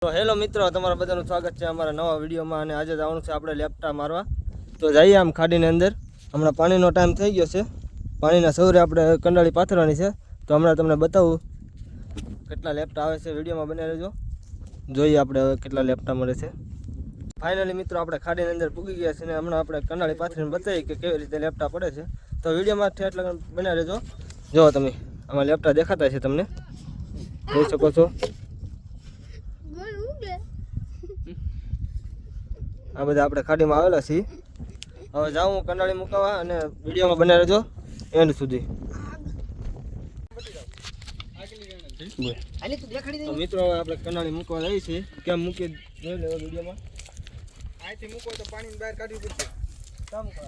તો હેલો મિત્રો, તમારા બધાનું સ્વાગત છે અમારા નવા વિડીયોમાં. અને આજે જવાનું છે આપણે લેપટા મારવા. તો જઈએ આમ ખાડીની અંદર. હમણાં પાણીનો ટાઈમ થઈ ગયો છે. પાણીના સૌરે આપણે કંડાળી પાથરવાની છે. તો હમણાં તમને બતાવું કેટલા લેપટા આવે છે. વિડીયોમાં બને રહેજો. જોઈએ આપણે હવે કેટલા લેપટા મળે છે. ફાઇનલી મિત્રો આપણે ખાડીની અંદર પૂગી ગયા છે. અને હમણાં આપણે કંડાળી પાથરીને બતાવીએ કે કેવી રીતે લેપટા પડે છે. તો વિડીયોમાં એટલે બને રહેજો. જો તમે આમાં લેપટા દેખાતા છે, તમને જોઈ શકો છો. આ બધા આપણે ખાડીમાં આવેલા છીએ. હવે જાઉં કંડાળી મુકાવા અને વિડીયોમાં બને રહેજો એન્ડ સુધી. તો મિત્રો હવે આપણે કંડાળી મૂકવા જઈએ છીએ. કેમ મૂકી જોઈ લેવો વિડીયોમાં. અહીંથી મૂકો તો પાણી બહાર કાઢવી પડશે. કામ કરો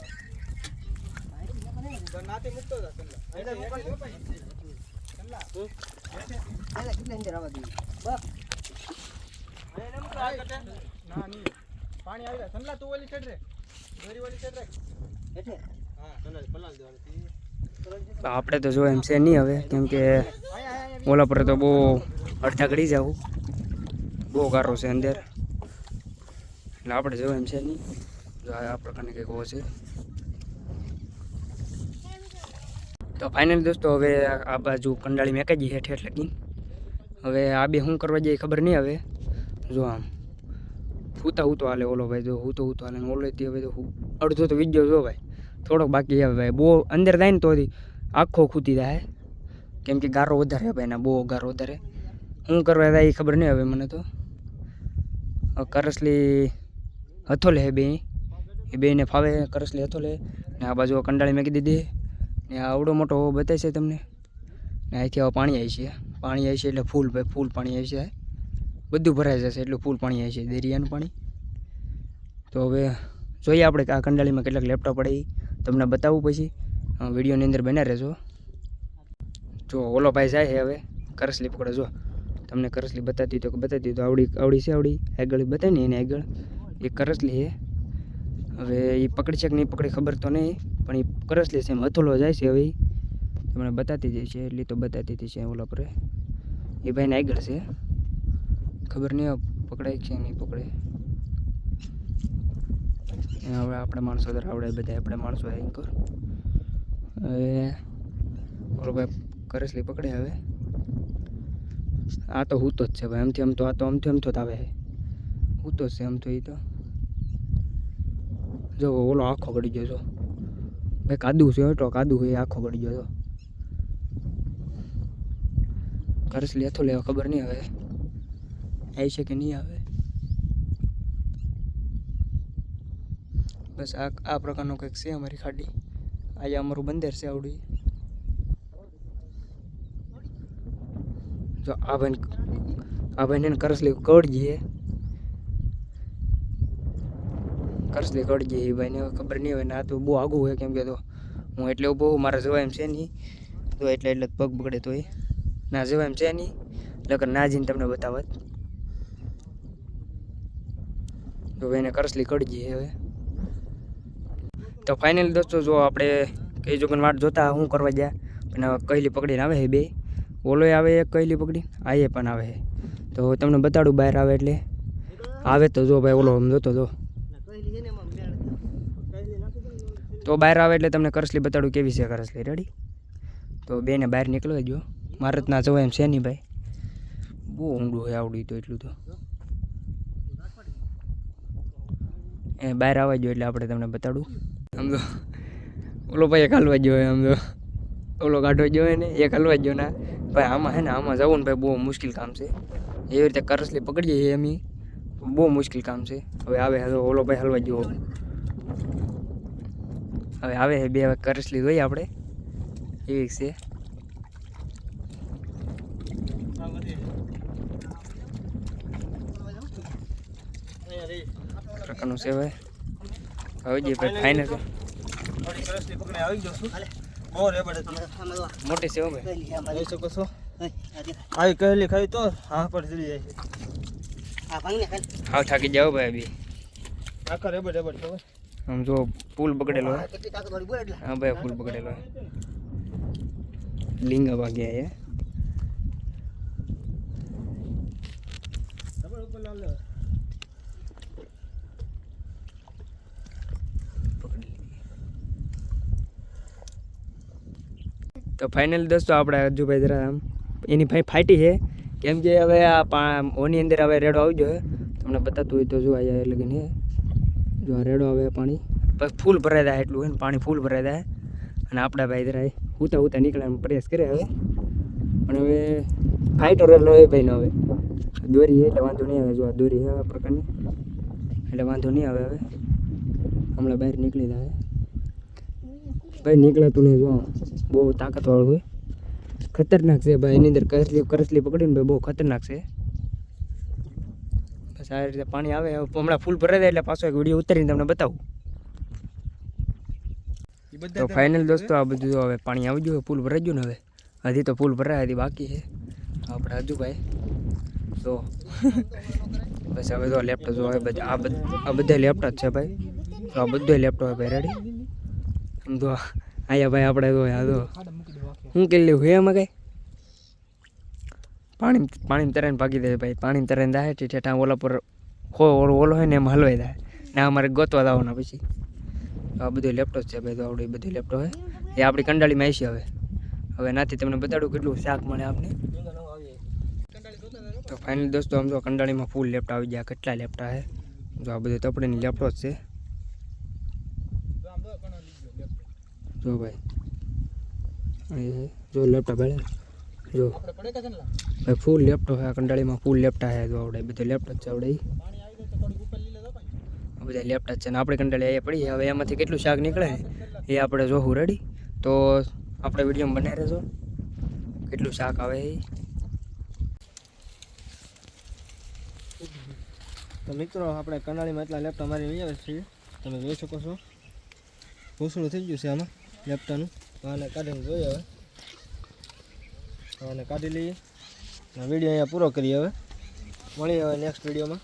નાથી મૂકતો હતા પાણી આવી જાય. સંલા તું ઓલી છેડ રે, દોરી ઓલી છેડ રે એટલે હા કંડાળી પલાળ દેવાની. આપણે તો જો એમ છે નહીં હવે, કેમ કે ઓલા પર તો બહુ અડધા ગળી જવું, બહુ ગારો છે અંદર, એટલે આપણે જો એમ છે નહીં. જો આ પ્રકારની કંઈક હો છે. તો ફાઇનલ દોસ્તો હવે આ બાજુ કંડાળી મેકાઈ જઈ હેઠ હેઠ લગી. હવે આ બે શું કરવા જાય ખબર નહીં. હવે જો આમ હુતો હાલે ઓલો ભાઈ, જો હુતો હાલે ઓલો હવે તો અડધો તો વીજ્યો જો ભાઈ, થોડોક બાકી આવે ભાઈ. બહુ અંદર જાય ને તો આખો ખૂતી જાય, કેમ કે ગારો વધારે ભાઈ ના, બહુ ગારો વધારે. શું કરવા જાય એ ખબર નહીં હવે મને તો. કરસલી હથો લે બે, એ બેને ફાવે. કરસલી હથો લે ને આ બાજુ કંડાળી મેકી દીધી ને આવડો મોટો બતાવે છે તમને. ને અહીંથી હવે પાણી આવી છે, પાણી આવી છે એટલે ફૂલ ભાઈ, ફૂલ પાણી આવી છે. બધું ભરાઈ જશે એટલું ફૂલ પાણી આવી છે, દરિયાનું પાણી. તો હવે જોઈએ આપણે કે આ કંડાળીમાં કેટલાક લેપટોપ પડે એ તમને બતાવવું પછી વિડીયોની અંદર બન્યા રહેજો. જો ઓલો ભાઈ જાય છે હવે કરસલી પકડે. જો તમને કરસલી બતાતી તો આવડી છે, આવડી આગળ બતાવી ને એને આગળ એ કરસલી છે. હવે એ પકડી છે કે નહીં પકડી ખબર તો નહીં, પણ એ કરસલી છે એમ હથોલો જાય છે. હવે તમને બતાતી જાય છે એટલી તો બતાતી હતી છે ઓલા પર. એ ભાઈને આગળ છે, ખબર નહીં પકડાય છે નહીં પકડે. હવે આપણે માણસો દર આવડે બધા, આપણે માણસો એન્કર. હવે ઓલો ભાઈ કરસલી પકડે. હવે આ તો હૂતો જ છે ભાઈ, આમથી આમ તો આ તો આમથી તો આવે હૂતો જ છે આમ તો. એ તો જો ઓલો આખો ગળી ગયો છો ભાઈ, કાદુ છે એટલો કાદુ હોય, આખો ગળી ગયો છો. કરસલી હથો લેવા ખબર નહીં હવે આવી છે કે નહીં આવે. બસ આ પ્રકારનું કંઈક છે અમારી ખાડી. અહીંયા અમારું બંદર છે આવડું. જો આ ભાઈને કરસલી કડજી એ ભાઈને ખબર નહીં હોય. ના તો બહુ આઘું હોય, કેમ કે તો હું એટલે બહુ મારે જવા એમ છે નહીં. તો એટલે પગ બગડે તો એ ના જવા એમ છે નહીં, લગન ના જઈને તમને બતાવત. તો એને કરસલી કડજી હવે. તો ફાઇનલી દોસ્તો જો આપણે કઈ જોગન વાટ જોતા શું કરવા ગયા, પણ કહેલી પકડીને આવે છે બે. ઓલો આવે એક કહેલી પકડીને, આ એ પણ આવે. તો તમને બતાડું બહાર આવે એટલે આવે તો જો ભાઈ ઓલો જોતો જો. તો બહાર આવે એટલે તમને કરસલી બતાડું કેવી છે કરસલી. રેડી? તો બેને બહાર નીકળવા જો. મારે જ ના જવાય એમ છે નહીં ભાઈ, બહુ ઊંડું હોય આવડ્યું તો એટલું તો. એ બહાર આવવા જોઈએ એટલે આપણે તમને બતાડું. આમ તો ઓલો ભાઈ એક હાલવા ગયો હોય, આમ તો ઓલો કાઢવા ગયો હોય ને એક હાલવા ગયો ના ભાઈ. આમાં હે ને આમાં જવું ને ભાઈ બહુ મુશ્કેલ કામ છે. એવી રીતે કરસલી પકડીએ એમ બહુ મુશ્કેલ કામ છે. હવે આવે ઓલો ભાઈ હલવા ગયો, હવે આવે બે કરસલી જોઈએ આપણે એવી છે. પ્રકારનું છે ભાઈ. હવે જે ભાઈ ફાઇનલ કરસલી પકડે આવી ગયો છું. બહુ રેબડે મોટી છે ભાઈ, જોઈ શકો છો. આવી કહેલી ખાઈ તો હા પર ચડી જાય છે. હાવ થાકી જાવ ભાઈ બી. આખા રેબડ ખબર આમ જો પુલ બગડેલો હે. હા ભાઈ પુલ બગડેલો હે. લિંગા ભાગ્યા હે. તો ફાઇનલ દોસ્તો આપણે અજુભાઈ જરા આમ એની ફાટી છે કેમ કે હવે આ ઓની અંદર હવે રેડો આવી ગયો તમને બતાતું હોય તો જો અહીંયા એટલે કે નહીં જો આ રેડો આવે પાણી બસ ફૂલ ભરાઈ જાય એટલું હોય ને પાણી ફૂલ ભરાઈ જાય અને આપણા ભાઈ જરા ઉતા નીકળવાનો પ્રયાસ કરે હવે પણ હવે ફાઇટો રેલો એ ભાઈનો હવે દોરી એટલે વાંધો નહીં આવે જો આ દોરી છે આ પ્રકારની એટલે વાંધો નહીં આવે હવે હમણાં બહાર નીકળી જાય ભાઈ નીકળાતું નહીં જો બહુ તાકાતવાળું હોય ખતરનાક છે ભાઈ એની અંદર કરસલી પકડીને ભાઈ બહુ ખતરનાક છે બસ આ રીતે પાણી આવે હમણાં ફૂલ ભરાઈ જાય એટલે પાછો એક વિડીયો ઉતારીને તમને બતાવું તો ફાઇનલ દોસ્તો આ બધું હવે પાણી આવી ગયું ફૂલ ભરાઈ ગયું ને હવે હજી તો ફૂલ ભરાય હજી બાકી છે આપણે હજુભાઈ તો બસ હવે તો લેપટોપ જો હવે આ બધા લેપટોપ છે ભાઈ તો આ બધો લેપટોપ ભાઈ રેડી આમ તો અહીંયા ભાઈ આપણે તો આ તો શું કરી લેવું હે એમાં કઈ પાણી તરાઈને ભાગી દે ભાઈ પાણી તરાઈને જાય ઠેઠા ઓલા પર ઓલો હોય ને એમાં હલવાઈ જાય ને અમારે ગોતવા જવાના પછી આ બધું લેપટોપ છે ભાઈ તો આવડે બધી લેપટોપ હે એ આપણી કંડાળીમાં આવી છે હવે નાથી તમને બતાડું કેટલું શાક મળે આપને તો ફાઇનલ દોસ્તો આમ તો કંડાળીમાં ફૂલ લેપટોપ આવી ગયા કેટલા લેપટોપ છે જો આ બધું તપડીની લેપટોપ છે જો ભાઈ જો લેપટોપ ભલે જો ભાઈ ફૂલ લેપટોપ છે કંડાળીમાં ફૂલ લેપટોપ છે જો આવડે બધું લેપટોપ છે આવડે બધા લેપટોપ છે ને આપણે કંડાળી અહીંયા પડી હવે એમાંથી કેટલું શાક નીકળે એ આપણે જોવું રેડી તો આપણે વિડીયોમાં બનાવી રહેજો કેટલું શાક આવે એ તો મિત્રો આપણે કંડાળીમાં એટલા લેપટોપ મારી લઈ આવે છીએ તમે જોઈ શકો છો ભૂસડું થઈ ગયું છે આમાં લેપટોપનું તો આને કાઢીને જોઈએ હવે આને કાઢી લઈએ વિડીયો અહીંયા પૂરો કરીએ હવે મળીએ હવે નેક્સ્ટ વિડીયોમાં